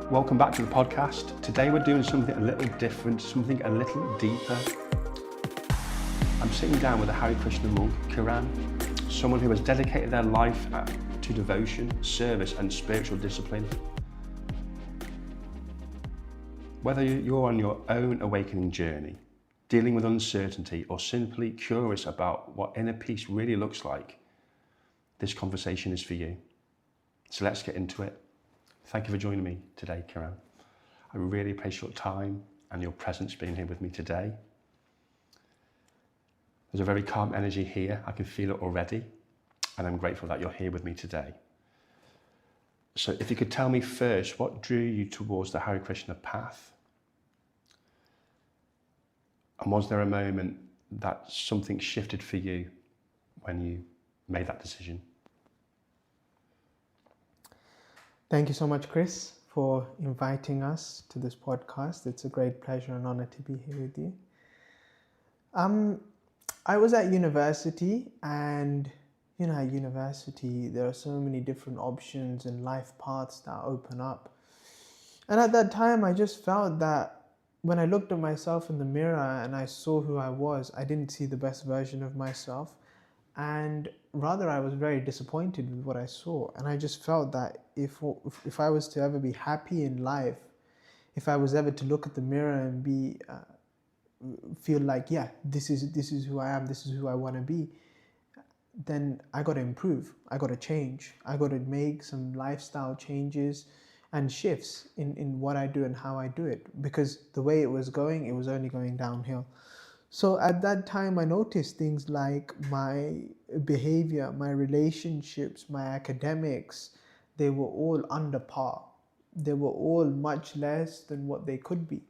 Welcome back to the podcast. Today we're doing something a little different, something a little deeper. I'm sitting down with a Hare Krishna monk, Kiran, someone who has dedicated their life to devotion, service and spiritual discipline. Whether you're on your own awakening journey, dealing with uncertainty, or simply curious about what inner peace really looks like, this conversation is for you. So let's get into it. Thank you for joining me today, Kiran. I really appreciate your time and your presence being here with me today. There's a very calm energy here. I can feel it already, and I'm grateful that you're here with me today. So if you could tell me first, what drew you towards the Hare Krishna path? And was there a moment that something shifted for you when you made that decision? Thank you so much, Chris, for inviting us to this podcast. It's a great pleasure and honor to be here with you. I was at university, and at university there are so many different options and life paths that open up. And at that time, I just felt that when I looked at myself in the mirror and I saw who I was, I didn't see the best version of myself. And rather, I was very disappointed with what I saw. And I just felt that if I was to ever be happy in life, if I was ever to look at the mirror and feel like, yeah, this is who I am, this is who I want to be, then I got to improve, I got to change, I got to make some lifestyle changes and shifts in what I do and how I do it. Because the way it was going, it was only going downhill. So at that time, I noticed things like my behavior, my relationships, my academics, they were all under par. They were all much less than what they could be.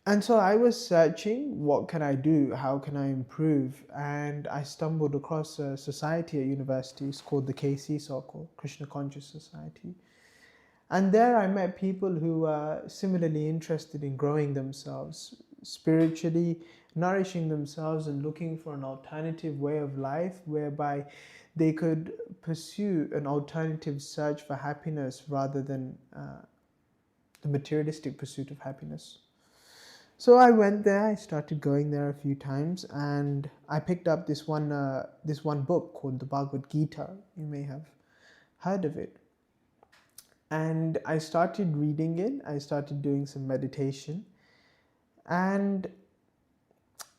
And so I was searching, what can I do? How can I improve? And I stumbled across a society at university. It's called the KC Circle, Krishna Conscious Society. And there I met people who are similarly interested in growing themselves spiritually, nourishing themselves and looking for an alternative way of life whereby they could pursue an alternative search for happiness rather than the materialistic pursuit of happiness. So I went there, I started going there a few times, and I picked up this one book called the Bhagavad Gita. You may have heard of it. And I started reading it, I started doing some meditation. And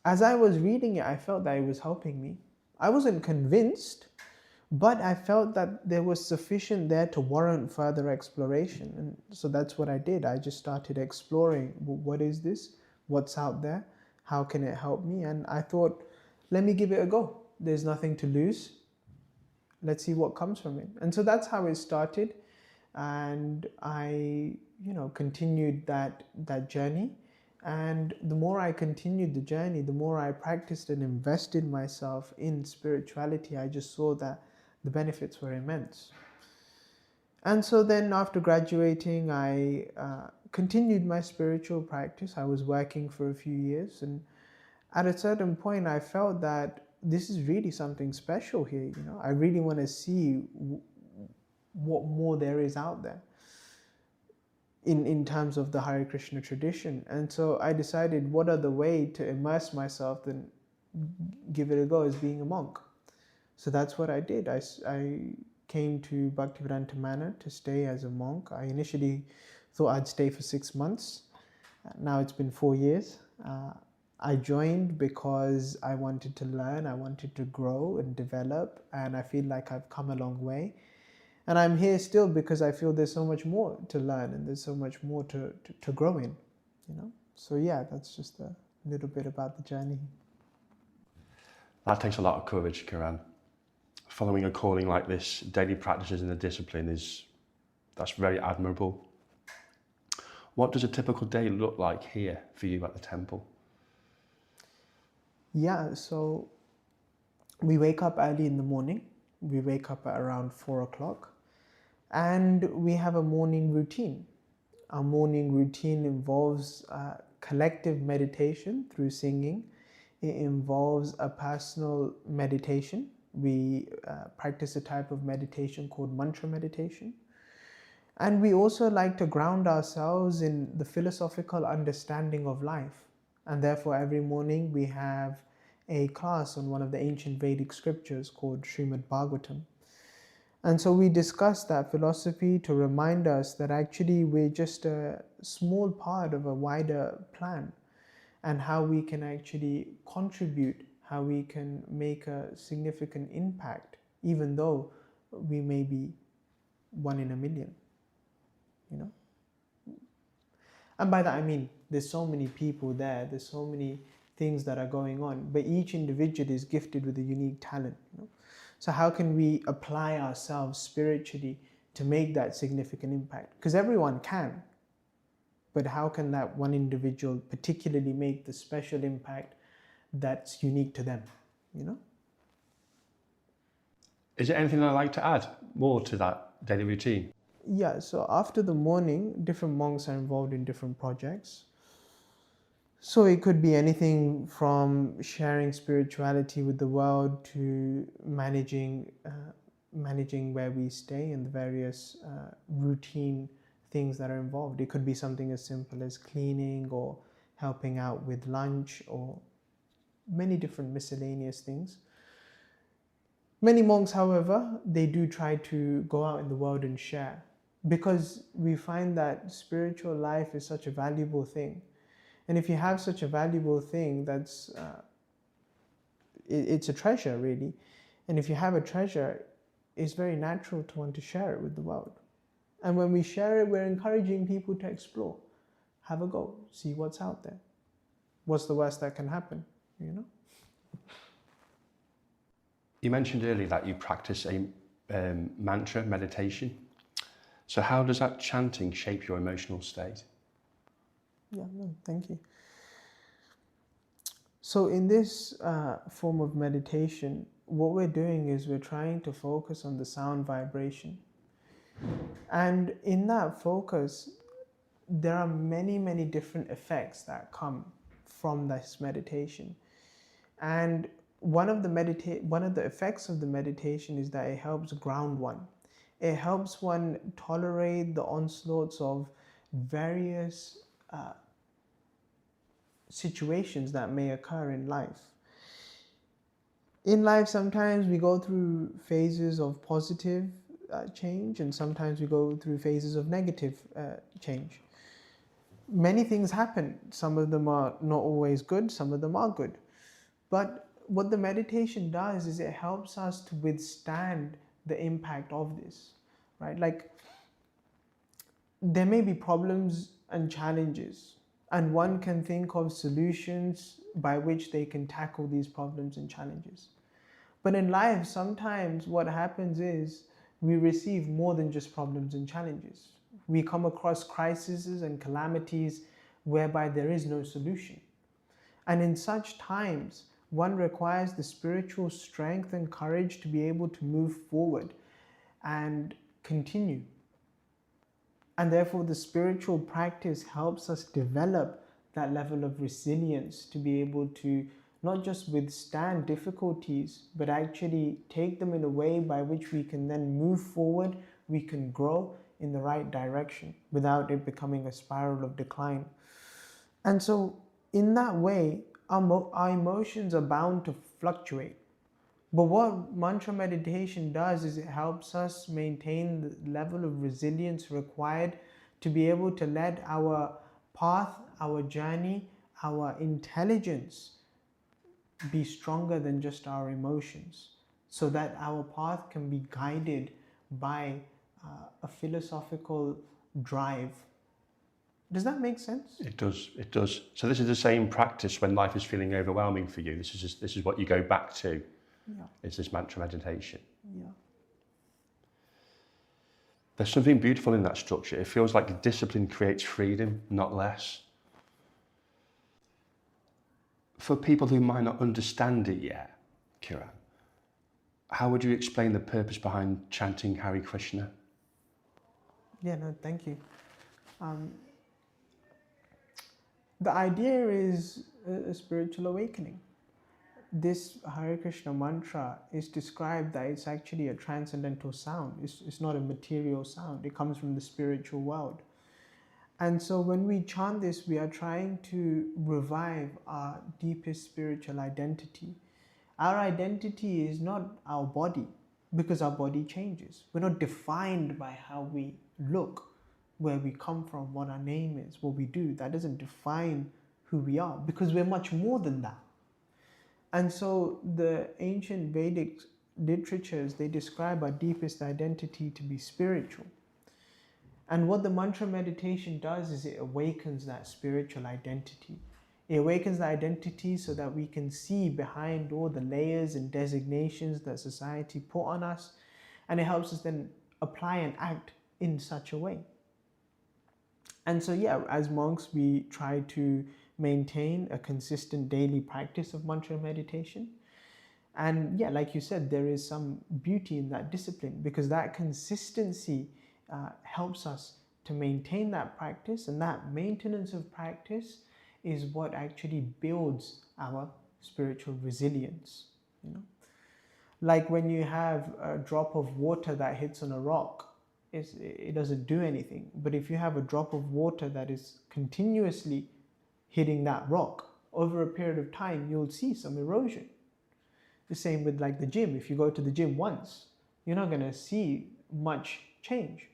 as I was reading it, I felt that it was helping me. I wasn't convinced, but I felt that there was sufficient there to warrant further exploration. And so that's what I did. I just started exploring, what is this? What's out there? How can it help me? And I thought, let me give it a go. There's nothing to lose. Let's see what comes from it. And so that's how it started. And I, continued that journey. And the more I continued the journey, the more I practiced and invested myself in spirituality, I just saw that the benefits were immense. And so then after graduating, I continued my spiritual practice. I was working for a few years, and at a certain point I felt that this is really something special here. I really want to see what more there is out there in terms of the Hare Krishna tradition. And so I decided, what other way to immerse myself than give it a go as being a monk. So that's what I did. I came to Bhaktivedanta Manor to stay as a monk. I initially thought I'd stay for 6 months. Now it's been 4 years. I joined because I wanted to learn, I wanted to grow and develop, and I feel like I've come a long way. And I'm here still because I feel there's so much more to learn and there's so much more to grow in, So yeah, that's just a little bit about the journey. That takes a lot of courage, Kiran. Following a calling like this, daily practices in the discipline that's very admirable. What does a typical day look like here for you at the temple? Yeah, so we wake up early in the morning. We wake up at around 4 o'clock. And we have a morning routine. Our morning routine involves collective meditation through singing. It involves a personal meditation. We practice a type of meditation called mantra meditation. And we also like to ground ourselves in the philosophical understanding of life. And therefore, every morning we have a class on one of the ancient Vedic scriptures called Srimad Bhagavatam. And so we discuss that philosophy to remind us that actually we're just a small part of a wider plan, and how we can actually contribute, how we can make a significant impact, even though we may be one in a million, you know? And by that I mean, there's so many people there, there's so many things that are going on, but each individual is gifted with a unique talent, you know? So how can we apply ourselves spiritually to make that significant impact? Because everyone can, but how can that one individual particularly make the special impact that's unique to them, you know? Is there anything I'd like to add more to that daily routine? Yeah, so after the morning, different monks are involved in different projects. So it could be anything from sharing spirituality with the world to managing where we stay and the various routine things that are involved. It could be something as simple as cleaning or helping out with lunch or many different miscellaneous things. Many monks, however, they do try to go out in the world and share, because we find that spiritual life is such a valuable thing. And if you have such a valuable thing, it's a treasure, really. And if you have a treasure, it's very natural to want to share it with the world. And when we share it, we're encouraging people to explore. Have a go, see what's out there. What's the worst that can happen, you know? You mentioned earlier that you practice a mantra meditation. So how does that chanting shape your emotional state? Yeah, no, thank you. So in this form of meditation, what we're doing is we're trying to focus on the sound vibration. And in that focus, there are many, many different effects that come from this meditation. And one of the effects of the meditation is that it helps ground one. It helps one tolerate the onslaughts of various situations that may occur in life. In life, sometimes we go through phases of positive change, and sometimes we go through phases of negative change. Many things happen. Some of them are not always good, some of them are good. But what the meditation does is it helps us to withstand the impact of this, right? Like, there may be problems and challenges, and one can think of solutions by which they can tackle these problems and challenges. But in life, sometimes what happens is we receive more than just problems and challenges. We come across crises and calamities whereby there is no solution. And in such times, one requires the spiritual strength and courage to be able to move forward and continue. And therefore, the spiritual practice helps us develop that level of resilience to be able to not just withstand difficulties, but actually take them in a way by which we can then move forward, we can grow in the right direction without it becoming a spiral of decline. And so, in that way, our emotions are bound to fluctuate. But what mantra meditation does is it helps us maintain the level of resilience required to be able to let our path, our journey, our intelligence be stronger than just our emotions, so that our path can be guided by a philosophical drive. Does that make sense? It does, it does. So this is the same practice when life is feeling overwhelming for you. This is what you go back to. Yeah. It's this mantra meditation. Yeah. There's something beautiful in that structure. It feels like discipline creates freedom, not less. For people who might not understand it yet, Kiran, how would you explain the purpose behind chanting Hare Krishna? Yeah, no, thank you. The idea is a spiritual awakening. this Hare Krishna mantra is described that it's actually a transcendental sound. It's not a material sound. It comes from the spiritual world. And so when we chant this, we are trying to revive our deepest spiritual identity. Our identity is not our body, because our body changes. We're not defined by how we look, where we come from, what our name is, what we do. That doesn't define who we are, because we're much more than that. And so the ancient Vedic literatures, they describe our deepest identity to be spiritual. And what the mantra meditation does is it awakens that spiritual identity. It awakens the identity so that we can see behind all the layers and designations that society put on us, and it helps us then apply and act in such a way. And so yeah, as monks, we try to maintain a consistent daily practice of mantra meditation. And yeah, like you said, there is some beauty in that discipline, because that consistency helps us to maintain that practice, and that maintenance of practice is what actually builds our spiritual resilience. You know, like when you have a drop of water that hits on a rock, it doesn't do anything. But if you have a drop of water that is continuously hitting that rock, over a period of time, you'll see some erosion. The same with like the gym. If you go to the gym once, you're not going to see much change.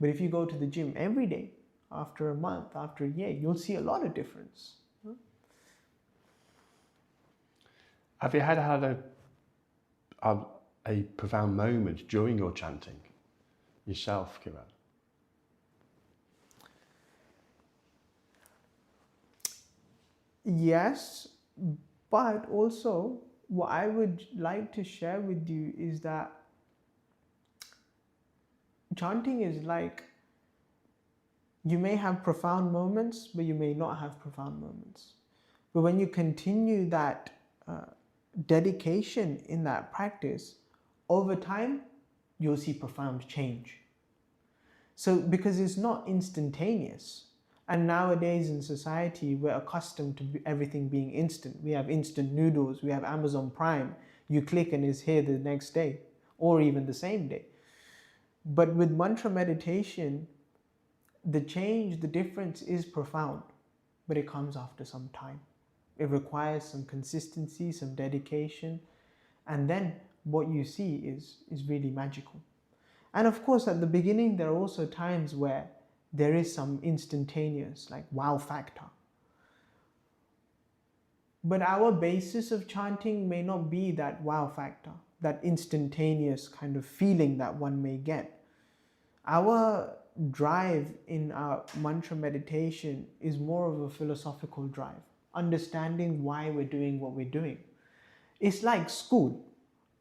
But if you go to the gym every day, after a month, after a year, you'll see a lot of difference. Have you had a profound moment during your chanting yourself, Kiran? Yes, but also what I would like to share with you is that chanting is like, you may have profound moments, but you may not have profound moments. But when you continue that dedication in that practice, over time, you'll see profound change. So, because it's not instantaneous. And nowadays in society, we're accustomed to everything being instant. We have instant noodles, we have Amazon Prime. You click and it's here the next day, or even the same day. But with mantra meditation, the change, the difference is profound, but it comes after some time. It requires some consistency, some dedication, and then what you see is really magical. And of course, at the beginning, there are also times where there is some instantaneous, like wow factor. But our basis of chanting may not be that wow factor, that instantaneous kind of feeling that one may get. Our drive in our mantra meditation is more of a philosophical drive, understanding why we're doing what we're doing. It's like school.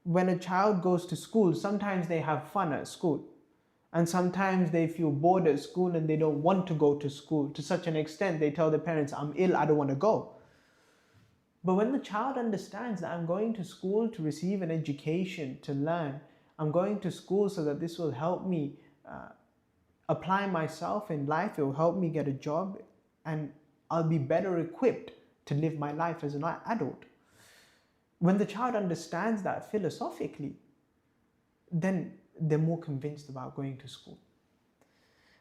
When a child goes to school, sometimes they have fun at school. And sometimes they feel bored at school and they don't want to go to school. To such an extent, they tell their parents, I'm ill, I don't want to go. But when the child understands that I'm going to school to receive an education, to learn, I'm going to school so that this will help me apply myself in life, it will help me get a job, and I'll be better equipped to live my life as an adult. When the child understands that philosophically, then they're more convinced about going to school.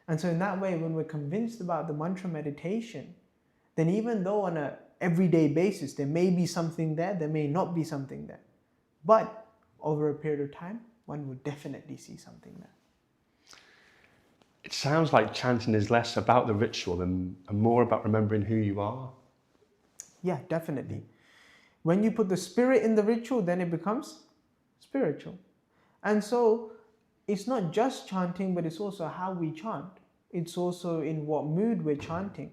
And so in that way, when we're convinced about the mantra meditation, then even though on an everyday basis, there may be something there, there may not be something there. But over a period of time, one will definitely see something there. It sounds like chanting is less about the ritual and more about remembering who you are. Yeah, definitely. When you put the spirit in the ritual, then it becomes spiritual. And so it's not just chanting, but it's also how we chant. It's also in what mood we're chanting.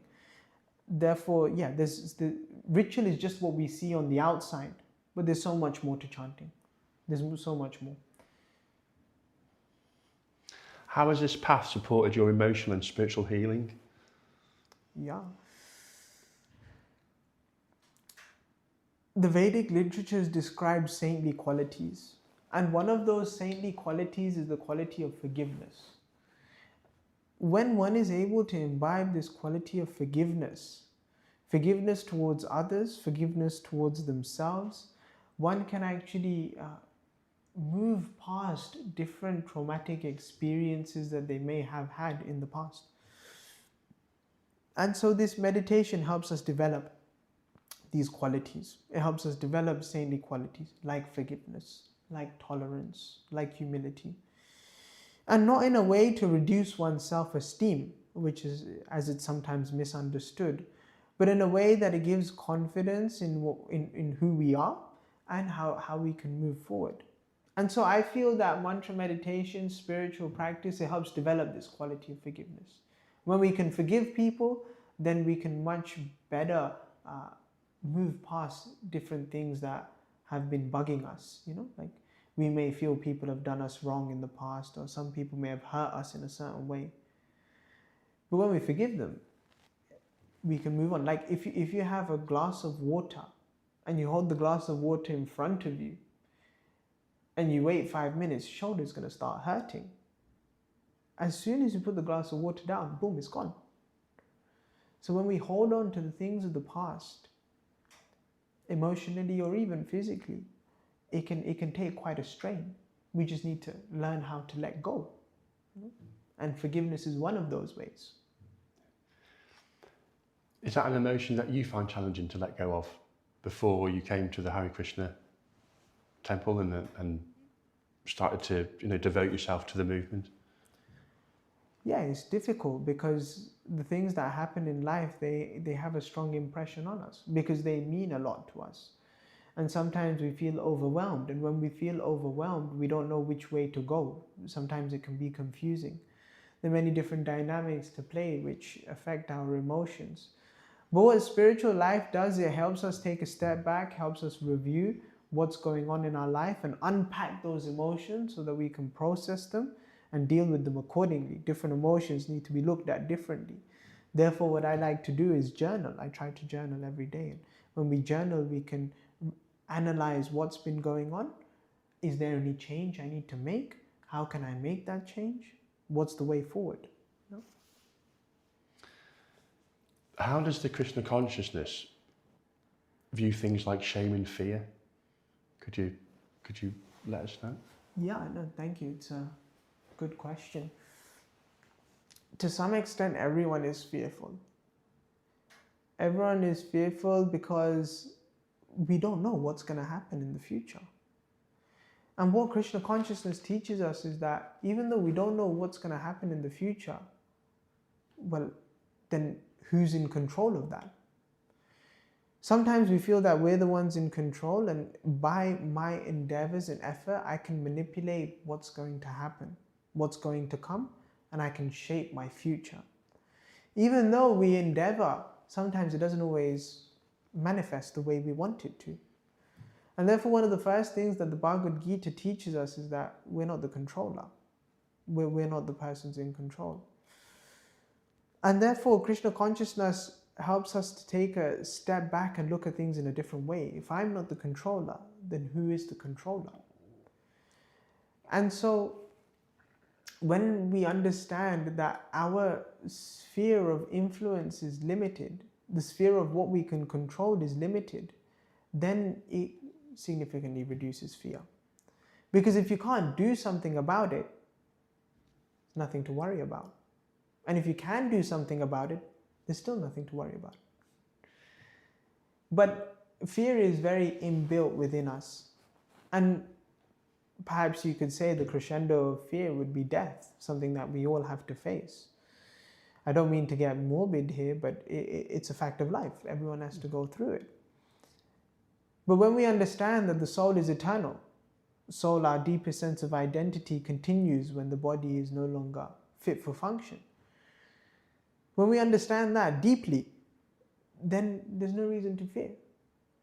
Therefore, yeah, the ritual is just what we see on the outside, but there's so much more to chanting. There's so much more. How has this path supported your emotional and spiritual healing? Yeah. The Vedic literatures describe saintly qualities. And one of those saintly qualities is the quality of forgiveness. When one is able to imbibe this quality of forgiveness, forgiveness towards others, forgiveness towards themselves, one can actually move past different traumatic experiences that they may have had in the past. And so this meditation helps us develop these qualities. It helps us develop saintly qualities like forgiveness, like tolerance, like humility. And not in a way to reduce one's self-esteem, which is, as it's sometimes misunderstood, but in a way that it gives confidence in who we are and how we can move forward. And so I feel that mantra meditation, spiritual practice, it helps develop this quality of forgiveness. When we can forgive people, then we can much better move past different things that have been bugging us, like we may feel people have done us wrong in the past, or some people may have hurt us in a certain way. But when we forgive them, we can move on. Like if you have a glass of water and you hold the glass of water in front of you and you wait 5 minutes, your shoulder's going to start hurting. As soon as you put the glass of water down, boom, it's gone. So when we hold on to the things of the past, emotionally or even physically, it can take quite a strain. We just need to learn how to let go. And forgiveness is one of those ways. Is that an emotion that you find challenging to let go of before you came to the Hare Krishna temple and started to devote yourself to the movement? Yeah, it's difficult because the things that happen in life, they have a strong impression on us because they mean a lot to us. And sometimes we feel overwhelmed. And when we feel overwhelmed, we don't know which way to go. Sometimes it can be confusing. There are many different dynamics to play which affect our emotions. But what spiritual life does, it helps us take a step back, helps us review what's going on in our life and unpack those emotions so that we can process them and deal with them accordingly. Different emotions need to be looked at differently. Therefore, what I like to do is journal. I try to journal every day. When we journal, we can analyze what's been going on. Is there any change I need to make? How can I make that change? What's the way forward? How does the Krishna consciousness view things like shame and fear? Could you let us know? Yeah, no, thank you. It's a good question. To some extent, everyone is fearful. Everyone is fearful because we don't know what's going to happen in the future. And what Krishna consciousness teaches us is that even though we don't know what's going to happen in the future, well, then who's in control of that? Sometimes we feel that we're the ones in control, and by my endeavors and effort, I can manipulate what's going to happen, what's going to come, and I can shape my future. Even though we endeavor, sometimes it doesn't always manifest the way we want it to. And therefore, one of the first things that the Bhagavad Gita teaches us is that we're not the controller. We're not the persons in control. And therefore, Krishna consciousness helps us to take a step back and look at things in a different way. If I'm not the controller, then who is the controller? And so, when we understand that our sphere of influence is limited, the sphere of what we can control is limited, then it significantly reduces fear. Because if you can't do something about it, there's nothing to worry about. And if you can do something about it, there's still nothing to worry about. But fear is very inbuilt within us. And perhaps you could say the crescendo of fear would be death, something that we all have to face. I don't mean to get morbid here, but it's a fact of life. Everyone has to go through it. But when we understand that the soul is eternal, soul, our deepest sense of identity, continues when the body is no longer fit for function. When we understand that deeply, then there's no reason to fear.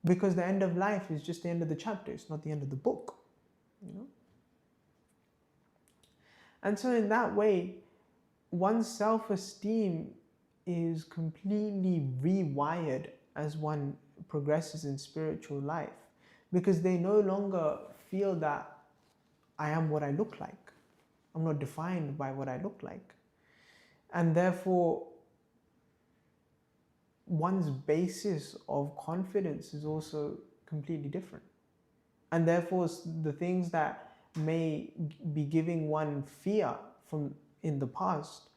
Because the end of life is just the end of the chapter, it's not the end of the book. And so in that way, one's self-esteem is completely rewired as one progresses in spiritual life, because they no longer feel that I am what I look like. I'm not defined by what I look like. And therefore, one's basis of confidence is also completely different. And therefore, the things that may be giving one fear from in the past,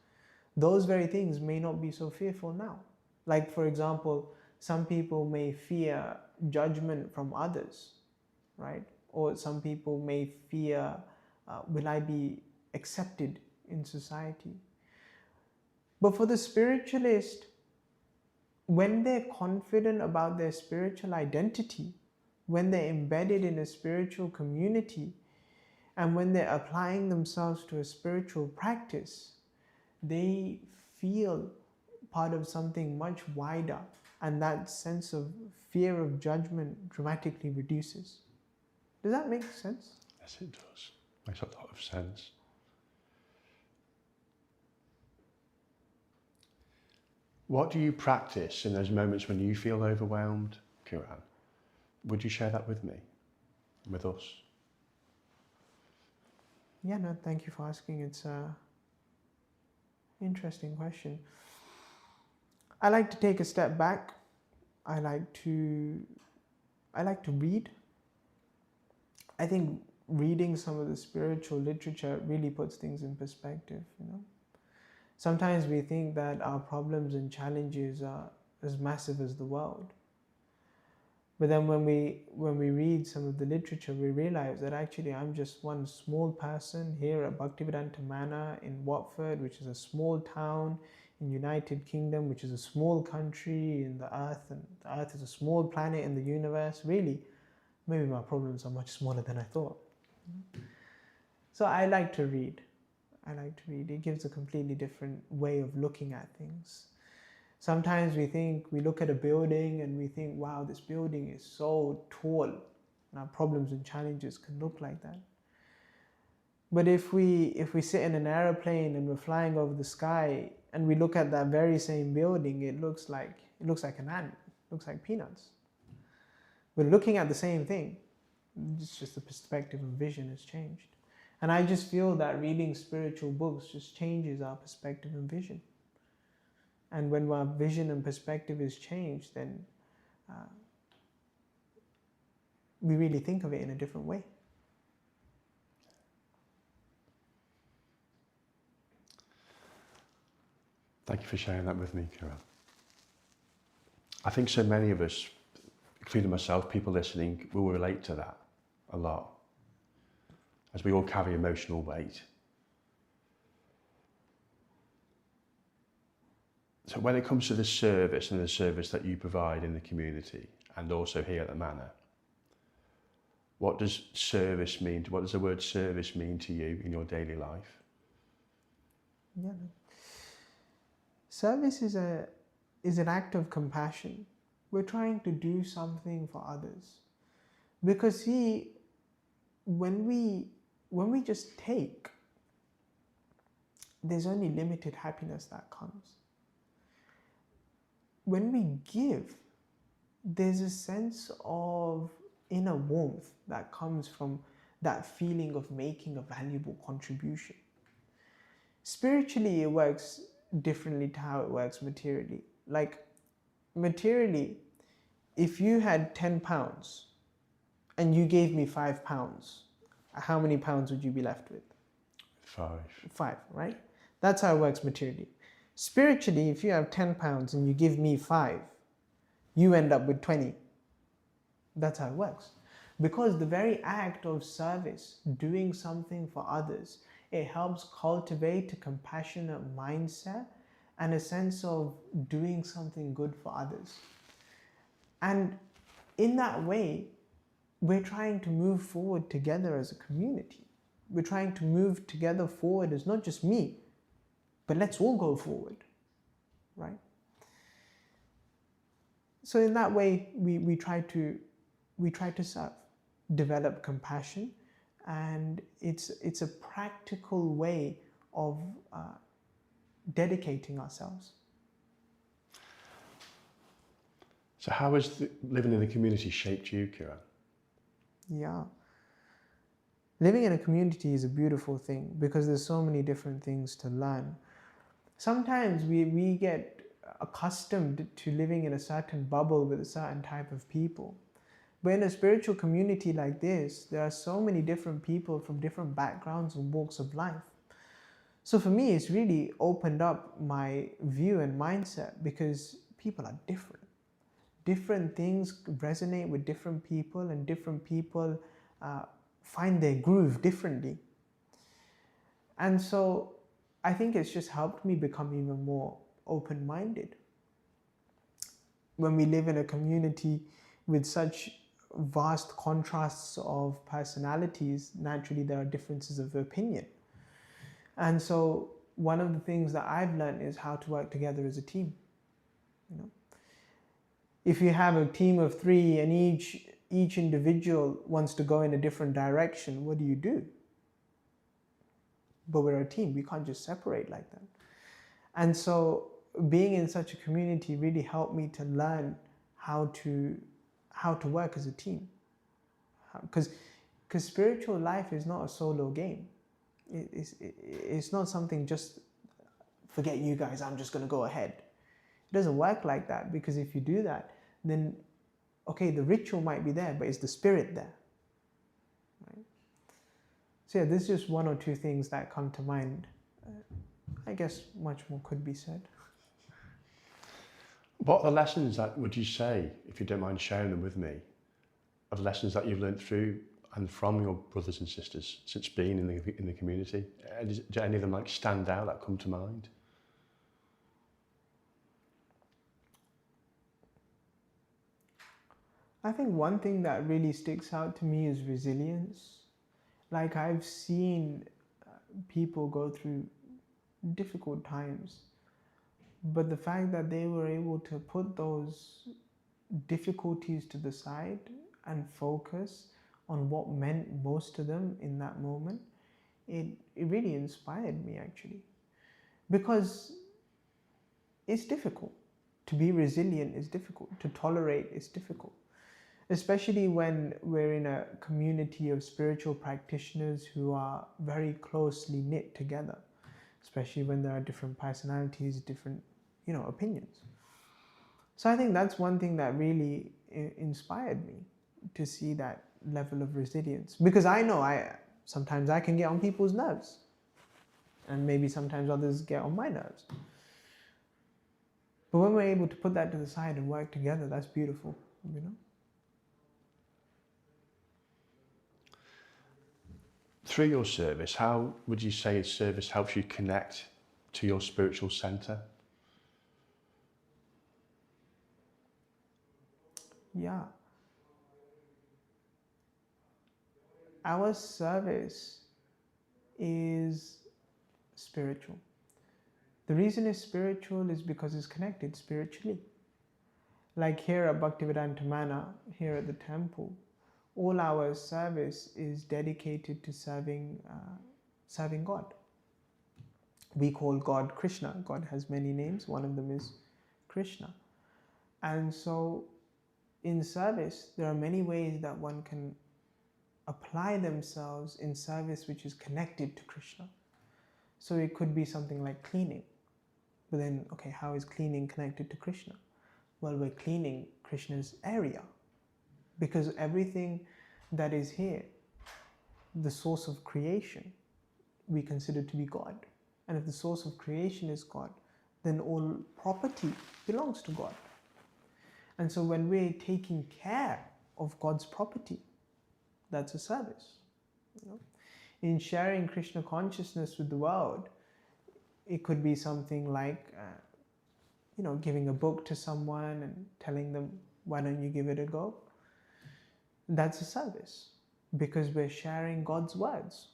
those very things may not be so fearful now. Like, for example, some people may fear judgment from others, right? Or some people may fear, will I be accepted in society? But for the spiritualist, when they're confident about their spiritual identity, when they're embedded in a spiritual community, and when they're applying themselves to a spiritual practice, they feel part of something much wider, and that sense of fear of judgment dramatically reduces. Does that make sense? Yes, it does. Makes a lot of sense. What do you practice in those moments when you feel overwhelmed, Kiran? Would you share that with me, with us? Yeah, no, thank you for asking. It's a interesting question. I like to take a step back. I like to read. I think reading some of the spiritual literature really puts things in perspective, you know. Sometimes we think that our problems and challenges are as massive as the world. But then when we read some of the literature, we realize that actually I'm just one small person here at Bhaktivedanta Manor in Watford, which is a small town in United Kingdom, which is a small country in the earth, and the earth is a small planet in the universe. Really, maybe my problems are much smaller than I thought. So I like to read. It gives a completely different way of looking at things. Sometimes we look at a building and we think, wow, this building is so tall, and our problems and challenges can look like that. But if we sit in an aeroplane and we're flying over the sky and we look at that very same building, it looks like an ant, it looks like peanuts. We're looking at the same thing. It's just the perspective and vision has changed. And I just feel that reading spiritual books just changes our perspective and vision. And when our vision and perspective is changed, then we really think of it in a different way. Thank you for sharing that with me, Kiran. I think so many of us, including myself, people listening, will relate to that a lot, as we all carry emotional weight. So when it comes to the service and the service that you provide in the community and also here at the Manor, what does service mean? What does the word service mean to you in your daily life? Yeah. Service is an act of compassion. We're trying to do something for others. Because see, when we just take, there's only limited happiness that comes. When we give, there's a sense of inner warmth that comes from that feeling of making a valuable contribution. Spiritually, it works differently to how it works materially. Like, materially, if you had 10 pounds and you gave me 5 pounds, how many pounds would you be left with? 5. 5, right? That's how it works materially. Spiritually, if you have 10 pounds and you give me 5, you end up with 20. That's how it works. Because the very act of service, doing something for others, it helps cultivate a compassionate mindset and a sense of doing something good for others. And in that way, we're trying to move forward together as a community. We're trying to move together forward as not just me, but let's all go forward, right? So in that way, we try to serve, develop compassion, and it's a practical way of dedicating ourselves. So how has living in the community shaped you, Kiran? Yeah. Living in a community is a beautiful thing because there's so many different things to learn. Sometimes we get accustomed to living in a certain bubble with a certain type of people. But in a spiritual community like this, there are so many different people from different backgrounds and walks of life. So for me, it's really opened up my view and mindset because people are different. Different things resonate with different people, and different people find their groove differently. And so I think it's just helped me become even more open-minded. When we live in a community with such vast contrasts of personalities, naturally there are differences of opinion. And so one of the things that I've learned is how to work together as a team. You know, if you have a team of 3 and each individual wants to go in a different direction, what do? But we're a team, we can't just separate like that. And so being in such a community really helped me to learn how to work as a team. Because spiritual life is not a solo game. It's not something just, forget you guys, I'm just going to go ahead. It doesn't work like that, because if you do that, then, okay, the ritual might be there, but is the spirit there? Right? So yeah, there's just 1 or 2 things that come to mind. I guess much more could be said. What are the lessons that, would you say, if you don't mind sharing them with me, are the lessons that you've learned through and from your brothers and sisters since being in the community? Do any of them like stand out that come to mind? I think one thing that really sticks out to me is resilience. Like, I've seen people go through difficult times, but the fact that they were able to put those difficulties to the side and focus on what meant most to them in that moment, it really inspired me, actually. Because it's difficult. To be resilient is difficult. To tolerate is difficult. Especially when we're in a community of spiritual practitioners who are very closely knit together. Especially when there are different personalities, different, opinions. So I think that's one thing that really inspired me, to see that level of resilience. Because I know sometimes I can get on people's nerves, and maybe sometimes others get on my nerves. But when we're able to put that to the side and work together, that's beautiful, Through your service, how would you say service helps you connect to your spiritual centre? Yeah. Our service is spiritual. The reason it's spiritual is because it's connected spiritually. Like here at Bhaktivedanta Manor, here at the temple, all our service is dedicated to serving God. We call God Krishna. God has many names. One of them is Krishna. And so in service, there are many ways that one can apply themselves in service which is connected to Krishna. So it could be something like cleaning. But then, okay, how is cleaning connected to Krishna? Well, we're cleaning Krishna's area. Because everything that is here, the source of creation, we consider to be God. And if the source of creation is God, then all property belongs to God. And so when we're taking care of God's property, that's a service. In sharing Krishna consciousness with the world, it could be something like, giving a book to someone and telling them, why don't you give it a go? That's a service, because we're sharing God's words.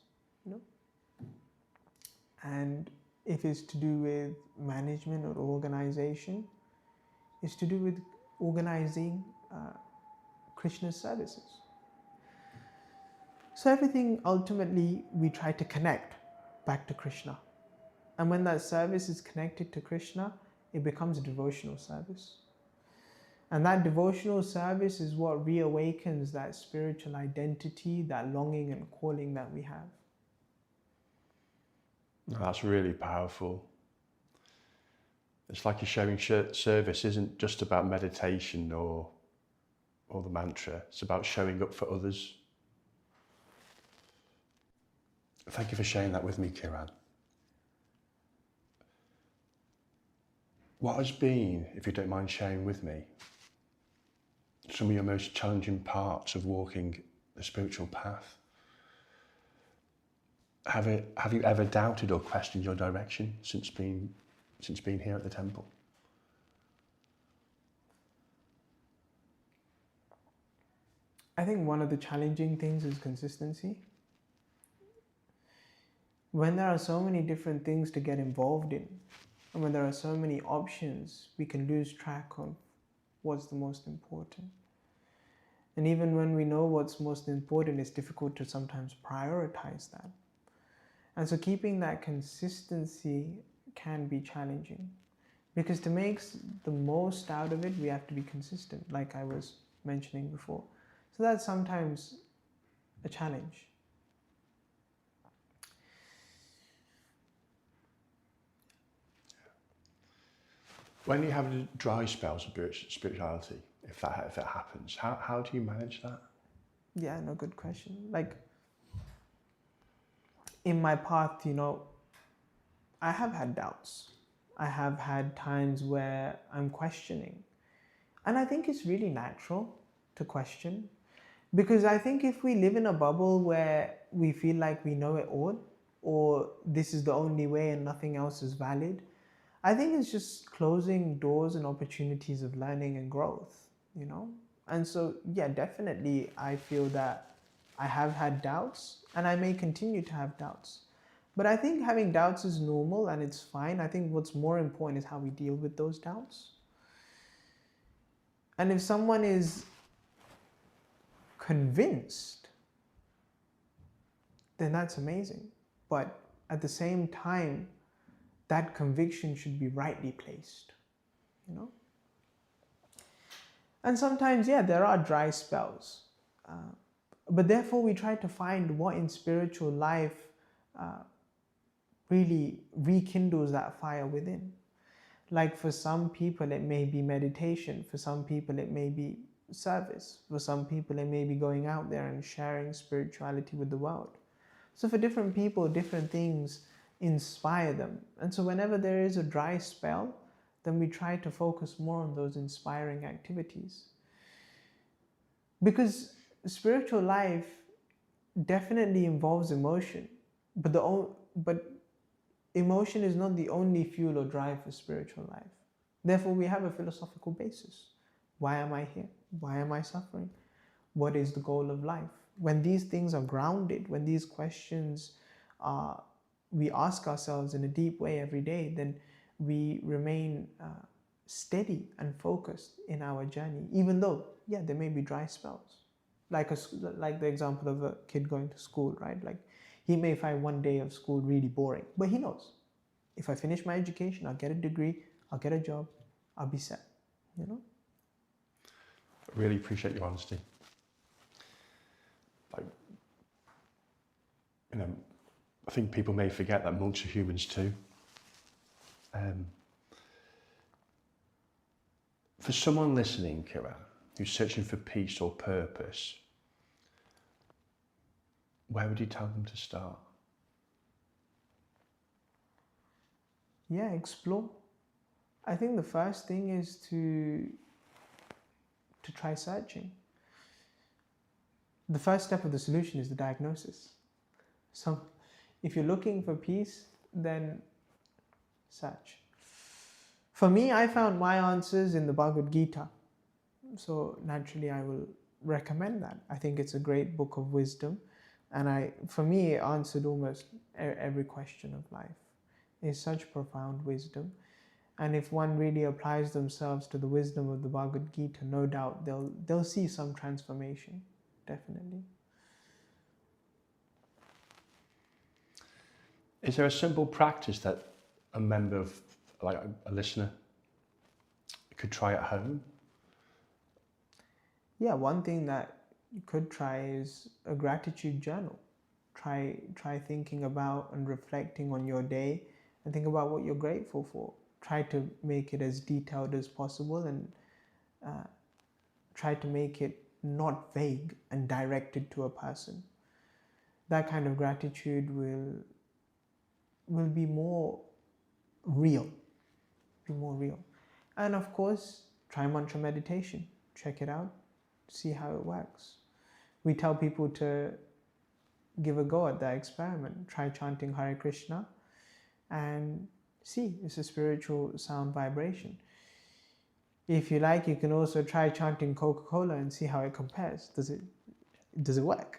And if it's to do with management or organization, it's to do with organizing Krishna's services. So everything, ultimately, we try to connect back to Krishna. And when that service is connected to Krishna, it becomes a devotional service. And that devotional service is what reawakens that spiritual identity, that longing and calling that we have. That's really powerful. It's like you're showing service isn't just about meditation or or the mantra. It's about showing up for others. Thank you for sharing that with me, Kiran. What has been, if you don't mind sharing with me, some of your most challenging parts of walking the spiritual path? Have you ever doubted or questioned your direction since being here at the temple? I think one of the challenging things is consistency. When there are so many different things to get involved in, and when there are so many options, we can lose track of what's the most important. And even when we know what's most important, it's difficult to sometimes prioritize that. And so keeping that consistency can be challenging, because to make the most out of it, we have to be consistent, like I was mentioning before. So that's sometimes a challenge. When you have dry spells of spirituality, if it happens, how do you manage that? Yeah, no, good question. Like in my path, I have had doubts. I have had times where I'm questioning. And I think it's really natural to question, because I think if we live in a bubble where we feel like we know it all, or this is the only way and nothing else is valid, I think it's just closing doors and opportunities of learning and growth. And so, yeah, definitely I feel that I have had doubts and I may continue to have doubts. But I think having doubts is normal and it's fine. I think what's more important is how we deal with those doubts. And if someone is convinced, then that's amazing. But at the same time, that conviction should be rightly placed. And sometimes, yeah, there are dry spells. But therefore, we try to find what in spiritual life really rekindles that fire within. Like for some people, it may be meditation. For some people, it may be service. For some people, it may be going out there and sharing spirituality with the world. So for different people, different things inspire them. And so whenever there is a dry spell, then we try to focus more on those inspiring activities. Because spiritual life definitely involves emotion, but emotion is not the only fuel or drive for spiritual life. Therefore, we have a philosophical basis. Why am I here? Why am I suffering? What is the goal of life? When these things are grounded, when these questions we ask ourselves in a deep way every day, then we remain steady and focused in our journey, even though, yeah, there may be dry spells. Like the example of a kid going to school, right? Like he may find one day of school really boring, but he knows, if I finish my education, I'll get a degree, I'll get a job, I'll be set. I really appreciate your honesty. I think people may forget that monks are humans too. For someone listening, Kiran, who's searching for peace or purpose, where would you tell them to start? Yeah, explore. I think the first thing is to try searching. The first step of the solution is the diagnosis. So if you're looking for peace, then search. For me, I found my answers in the Bhagavad Gita. So naturally, I will recommend that. I think it's a great book of wisdom. And for me, it answered almost every question of life. It's such profound wisdom. And if one really applies themselves to the wisdom of the Bhagavad Gita, no doubt they'll see some transformation, definitely. Is there a simple practice that a member of, like a listener, could try at home? Yeah, one thing that you could try is a gratitude journal. Try thinking about and reflecting on your day and think about what you're grateful for. Try to make it as detailed as possible and try to make it not vague and directed to a person. That kind of gratitude will be more real, And of course, try mantra meditation. Check it out, see how it works. We tell people to give a go at that experiment. Try chanting Hare Krishna and see, it's a spiritual sound vibration. If you like, you can also try chanting Coca-Cola and see how it compares. Does it work?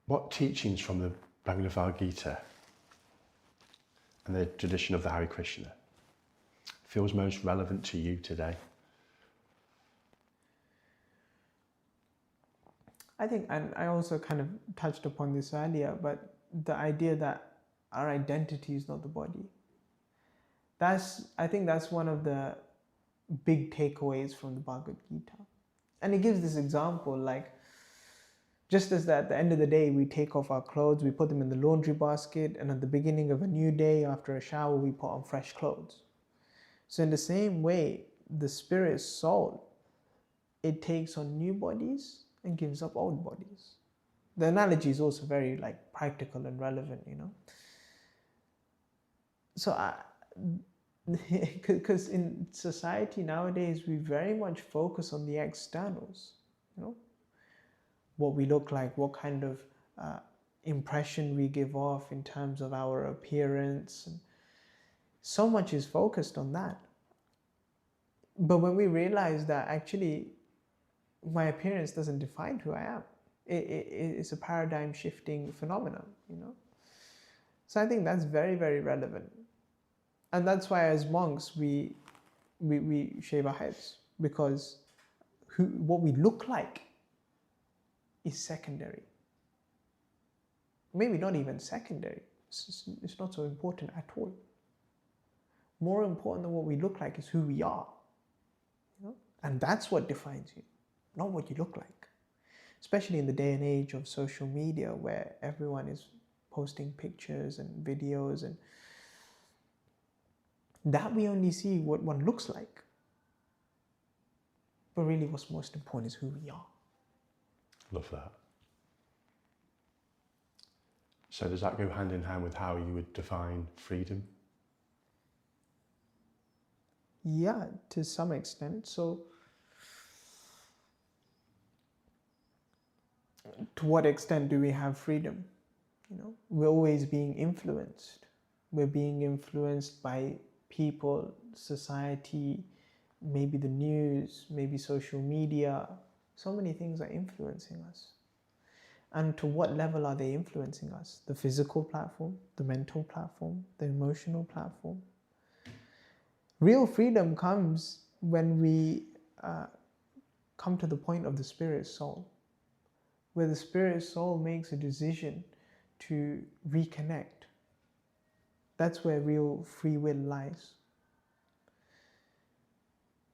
What teachings from the Bhagavad Gita and the tradition of the Hare Krishna feels most relevant to you today? I think, and I also kind of touched upon this earlier, but the idea that our identity is not the body. I think that's one of the big takeaways from the Bhagavad Gita. And it gives this example, like, just as that at the end of the day, we take off our clothes, we put them in the laundry basket, and at the beginning of a new day, after a shower, we put on fresh clothes. So in the same way, the spirit soul, it takes on new bodies and gives up old bodies. The analogy is also very practical and relevant, So because in society nowadays, we very much focus on the externals, what we look like, what kind of impression we give off in terms of our appearance. And so much is focused on that. But when we realize that actually my appearance doesn't define who I am, it's a paradigm shifting phenomenon, So I think that's very, very relevant. And that's why as monks, we shave our heads, because what we look like is secondary. Maybe not even secondary. It's not so important at all. More important than what we look like is who we are. And that's what defines you, not what you look like. Especially in the day and age of social media, where everyone is posting pictures and videos, and that we only see what one looks like. But really what's most important is who we are. Love that. So does that go hand in hand with how you would define freedom? Yeah, to some extent. So to what extent do we have freedom? We're always being influenced. We're being influenced by people, society, maybe the news, maybe social media. So many things are influencing us. And to what level are they influencing us? The physical platform, the mental platform, the emotional platform. Real freedom comes when we come to the point of the spirit soul, where the spirit soul makes a decision to reconnect. That's where real free will lies.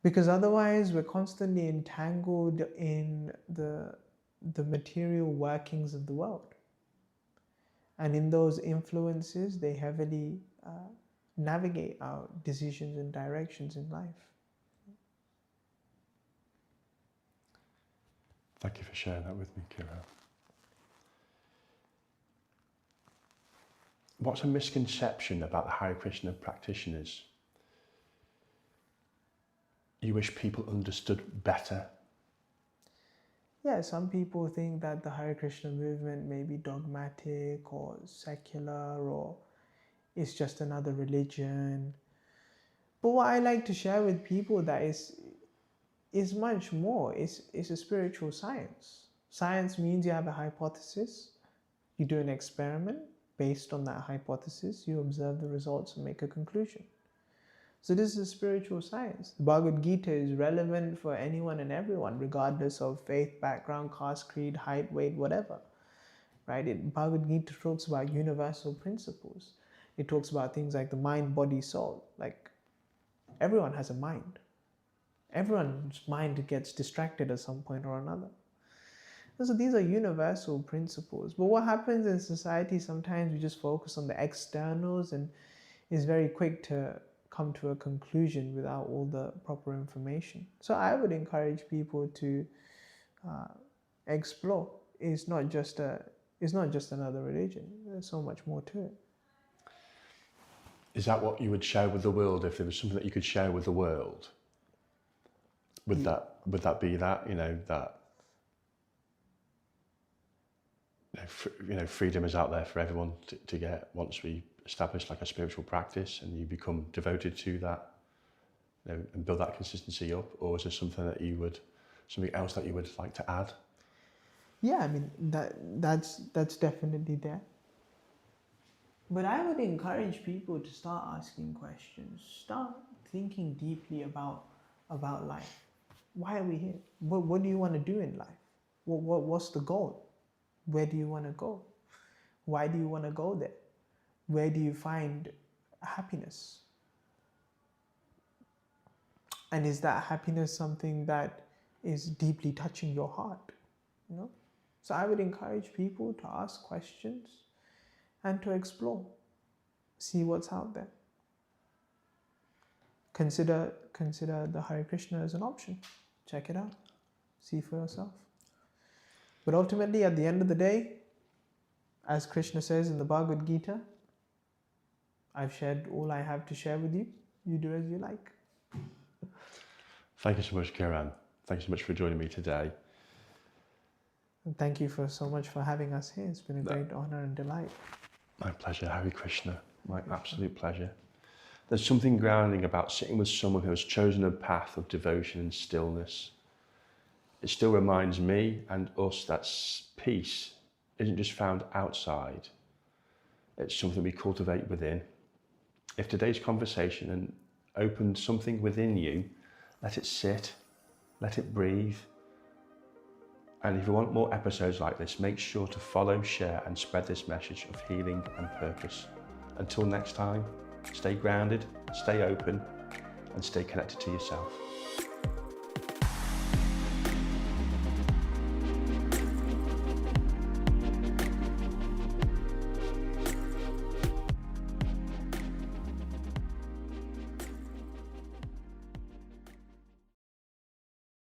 Because otherwise we're constantly entangled in the material workings of the world. And in those influences, they heavily navigate our decisions and directions in life. Thank you for sharing that with me, Kira. What's a misconception about the Hare Krishna practitioners you wish people understood better? Yeah, some people think that the Hare Krishna movement may be dogmatic or secular, or it's just another religion. But what I like to share with people that is much more. It's a spiritual science. Science means you have a hypothesis, you do an experiment, based on that hypothesis, you observe the results and make a conclusion. So this is a spiritual science. The Bhagavad Gita is relevant for anyone and everyone, regardless of faith, background, caste, creed, height, weight, whatever. Right? Bhagavad Gita talks about universal principles. It talks about things like the mind, body, soul. Like, everyone has a mind. Everyone's mind gets distracted at some point or another. These are universal principles. But what happens in society, sometimes we just focus on the externals and is very quick to come to a conclusion without all the proper information. So I would encourage people to explore. It's not just another religion. There's so much more to it. Is that what you would share with the world? If there was something that you could share with the world, would that be that, freedom is out there for everyone to get once we establish like a spiritual practice and you become devoted to that, and build that consistency up? Or is there something else that you would like to add? Yeah, I mean that's definitely there. But I would encourage people to start asking questions, start thinking deeply about life. Why are we here? What do you want to do in life? What's the goal? Where do you want to go? Why do you want to go there? Where do you find happiness? And is that happiness something that is deeply touching your heart? So I would encourage people to ask questions and to explore, see what's out there. Consider the Hare Krishna as an option. Check it out. See for yourself. But ultimately, at the end of the day, as Krishna says in the Bhagavad Gita, I've shared all I have to share with you. You do as you like. Thank you so much, Kiran. Thank you so much for joining me today. And thank you so much for having us here. It's been a great honor and delight. My pleasure, Hare Krishna. My absolute pleasure. There's something grounding about sitting with someone who has chosen a path of devotion and stillness. It still reminds me and us that peace isn't just found outside. It's something we cultivate within. If today's conversation opened something within you, let it sit, let it breathe. And if you want more episodes like this, make sure to follow, share, and spread this message of healing and purpose. Until next time, stay grounded, stay open, and stay connected to yourself.